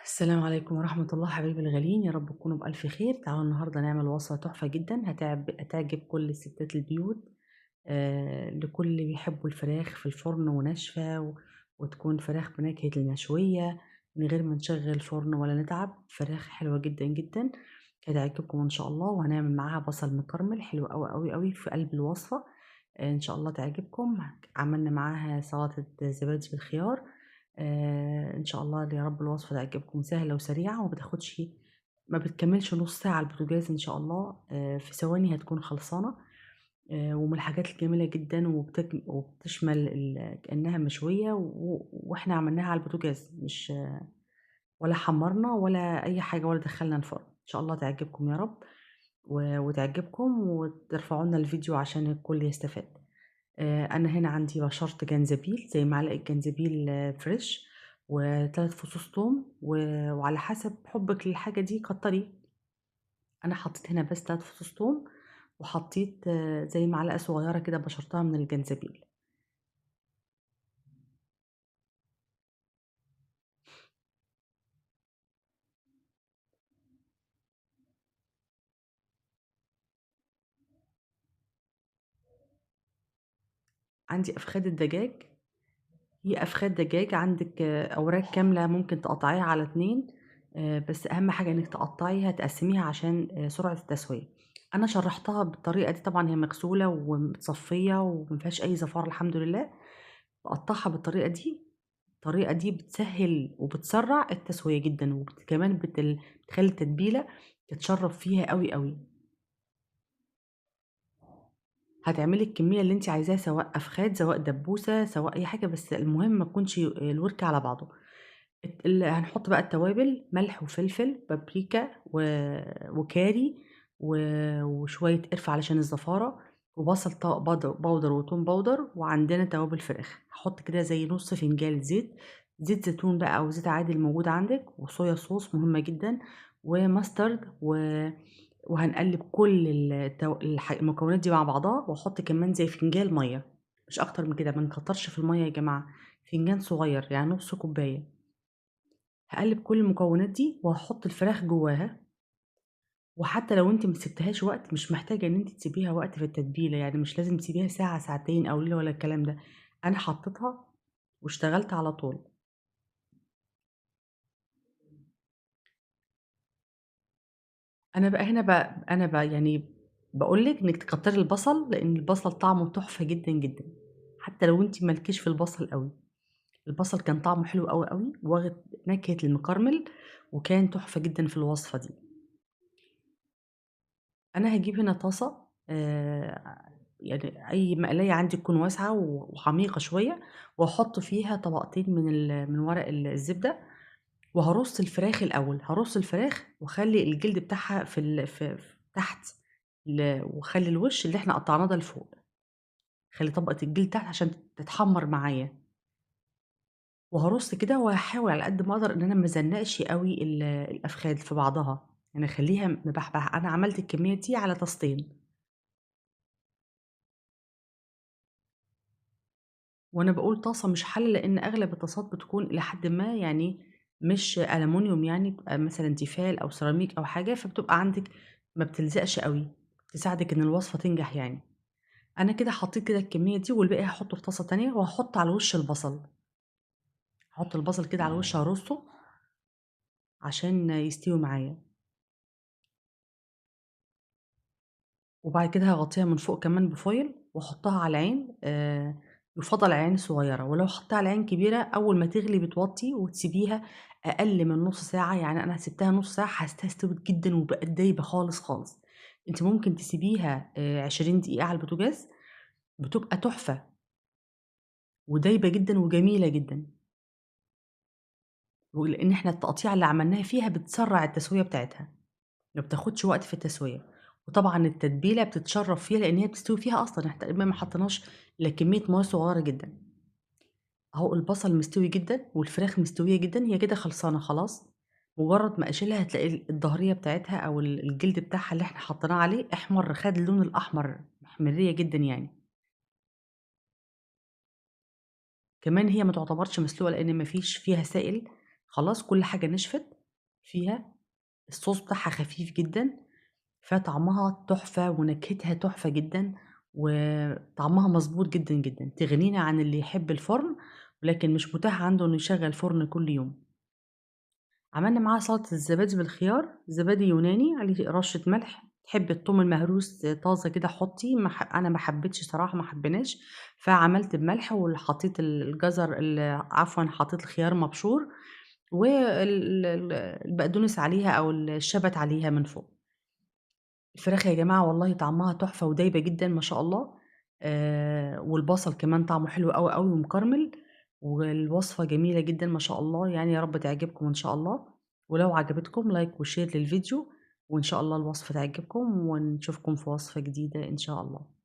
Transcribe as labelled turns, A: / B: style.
A: السلام عليكم ورحمة الله حبايبي الغاليين، يا رب تكونوا بألف خير. تعالوا النهاردة نعمل وصفة تحفة جدا هتعجب كل ستات البيوت. لكل اللي بيحبوا الفراخ في الفرن وناشفة وتكون فراخ بنكهة المشوية من غير ما نشغل فرن ولا نتعب. فراخ حلوة جدا جدا هتعجبكم إن شاء الله، وهنعمل معاها بصل مكرمل حلو أوي أوي أوي في قلب الوصفة. إن شاء الله تعجبكم. عملنا معاها سلطة زبادي بالخيار. إن شاء الله يا رب الوصفة تعجبكم، سهلة وسريعة ما بتكمّلش نُص ساعة على البوتاجاز إن شاء الله. في ثواني هتكون خلصانة. ومن الحاجات الجميلة جدًا وبتشمل كأنها مشوية وإحنا عملناها على البوتاجاز، مش ولا حمّرنا ولا أي حاجة ولا دخّلنا الفرن. إن شاء الله تعجبكم يا رب وتعجبكم وترفعوا لنا الفيديو عشان الكل يستفاد. أنا هنا عندي بشرت جنزبيل زي معلقة جنزبيل فريش و3 فصوص توم وعلى حسب حُبِّك للحاجة دي كتّري. أنا حطيت هنا بس 3 فصوص توم وحطيت زي معلقة صغيّرة كده بشرتها من الجنزبيل. عندي أفخاد الدجاج، هي أفخاد دجاج عندِك أوراق كاملة ممكن تقطّعيها على 2. بس أهم حاجة إنِّك تقطّعيها تقسّميها عشان سرعة التسوية. أنا شرّحتها بالطريقة دي، طبعًا هي مغسولة ومتصفية وما فيهاش أي زفارة الحمد لله. باقطّعها بالطريقة دي. الطريقة دي بتسهّل وبتسرّع التسوية جدًا، كمان بتخلّي التتبيلة تتشرّب فيها أوي، أوي. هتعملي الكمية اللي أنتِ عايزاها، سواء أفخاد، سواء دبوسة، سواء أي حاجة، بس المهم ما يكونش الورك على بعضه. هنحط بقى التوابل: ملح وفلفل، بابريكا وكاري و وشوية قرفة علشان الزفارة، وبصل باودر وتوم باودر، وعندنا توابل فراخ. هاحط كده زي نُص فنجان زيت، زيت زيتون بقى أو زيت عادي الموجود عندِك، وصويا صوص مهمة جدًا، وماسترد وهنقلّب كل المكونات دي مع بعضها، واحط كمان زي فنجان مَيّة، مش أكتر من كده، ما نكترش في المَيّة يا جماعة. فنجان صغير يعني نُص كوباية. هاقلّب كل المكونات دي وهاحط الفراخ جواها. وحتى لو أنتِ ما سبتيهاش وقت، مش محتاجة إن أنتِ تسيبيها وقت في التتبيلة، يعني مش لازم تسيبيها ساعة، ساعتين أو ليلة ولا الكلام ده. أنا حطيتها واشتغلت على طول. أنا بقى هنا أنا يعني باقول لِك إنِّك تكتّري البصل، لإن البصل طعمه تحفة جدًا، جدًا، حتى لو أنتِ ما لكيش في البصل أوي. البصل كان طعمه حلو أوي، أوي، واخد نكهة المكرمل، وكان تحفة جدًا في الوصفة دي. أنا هاجيب هنا طاسة، يعني أي مقلاية عندِك تكون واسعة وعميقة شوية، وأحط فيها طبقتين من ورق الزبدة، وهارُص الفراخ الأول. هارُص الفراخ واخلّي الجلد بتاعها في ال في ف تحت، واخلّي الوش اللي إحنا قطعناه ده لفوق. خلّي طبقة الجلد تحت عشان تتحمّر معايا. وهارُص كده وهاحاول على قد ما أقدر إن أنا ما ازنّقش أوي الأفخاد في بعضها، يعني أخلّيها مبحبحة. أنا عملت الكمية دي على طاستين. وأنا باقول طاسة مش حلة، لإن أغلب الطاسات بتكون إلى حدٍ ما يعني مش ألمونيوم، يعني بتبقى مثلًا تيفال أو سيراميك أو حاجة، فبتبقى عندِك ما بتلزقش أوي، تساعدِك إن الوصفة تنجح يعني. أنا كده حطيت كده الكمية دي، والباقي هاحطه في طاسة تانية، وهاحط على الوش البصل. هاحط البصل كده على الوش، هارصه عشان يستوي معايا. وبعد كده هاغطّيها من فوق كمان بفويل واحطها على العين. يُفضّل العين الصغيرة، ولو حطيتها على عين كبيرة أول ما تغلي بتوطّي وتسيبيها أقل من نُص ساعة. يعني أنا سِبتها نُص ساعة حسيتها استوت جدًا وبقت دايبة خالص، خالص. أنتِ ممكن تسيبيها 20 دقيقة على البوتاجاز، بتبقى تحفة ودايبة جدًا وجميلة جدًا. ولإن إحنا التقطيعة اللي عملناها فيها بتسرّع التسوية بتاعتها، ما بتاخدش وقت في التسوية. وطبعًا التتبيلة بتتشرّب فيها لإن هي بتستوي فيها أصلًا، إحنا تقريبًا ما حطيناش إلا كمية مَيّة صغيرة جدًا. أهو البصل مستوي جدًا والفراخ مستوية جدًا، هي كده خلصانة خلاص. مجرّد ما أشيلها هتلاقي الضهرية بتاعتها أو الجلد بتاعها اللي إحنا حطيناه عليه أحمر، خَد اللون الأحمر، محمرية جدًا يعني. كمان هي ما تعتبرش مسلوقة لإن ما فيش فيها سائل خلاص كل حاجة نشفت فيها، الصوص بتاعها خفيف جدًا، فطعمها تحفة ونكهتها تحفة جدًا، وطعمها مضبوط جدًا، جدًا، تغنينا عن اللي يحب الفرن، ولكن مش متاح عنده إنه يشغّل فرن كل يوم. عملنا معاها سلطة الزبادي بالخيار، زبادي يوناني عليه رشة ملح، تحبي التوم المهروس طازة كده حطّي، أنا ما حبيتش صراحة ما حبيناش، فعملت بملح حطيت الجزر عفوًا حطيت الخيار مبشور البقدونس عليها أو الشبت عليها من فوق. الفراخ يا جماعة والله طعمها تحفة ودايبة جدًا ما شاء الله، والبصل كمان طعمه حلو أوي، أوي ومكرمل، والوصفة جميلة جدًا ما شاء الله، يعني يا رب تعجبكم إن شاء الله، ولو عجبتكم لايك وشير للفيديو، وإن شاء الله الوصفة تعجبكم، ونشوفكم في وصفة جديدة إن شاء الله.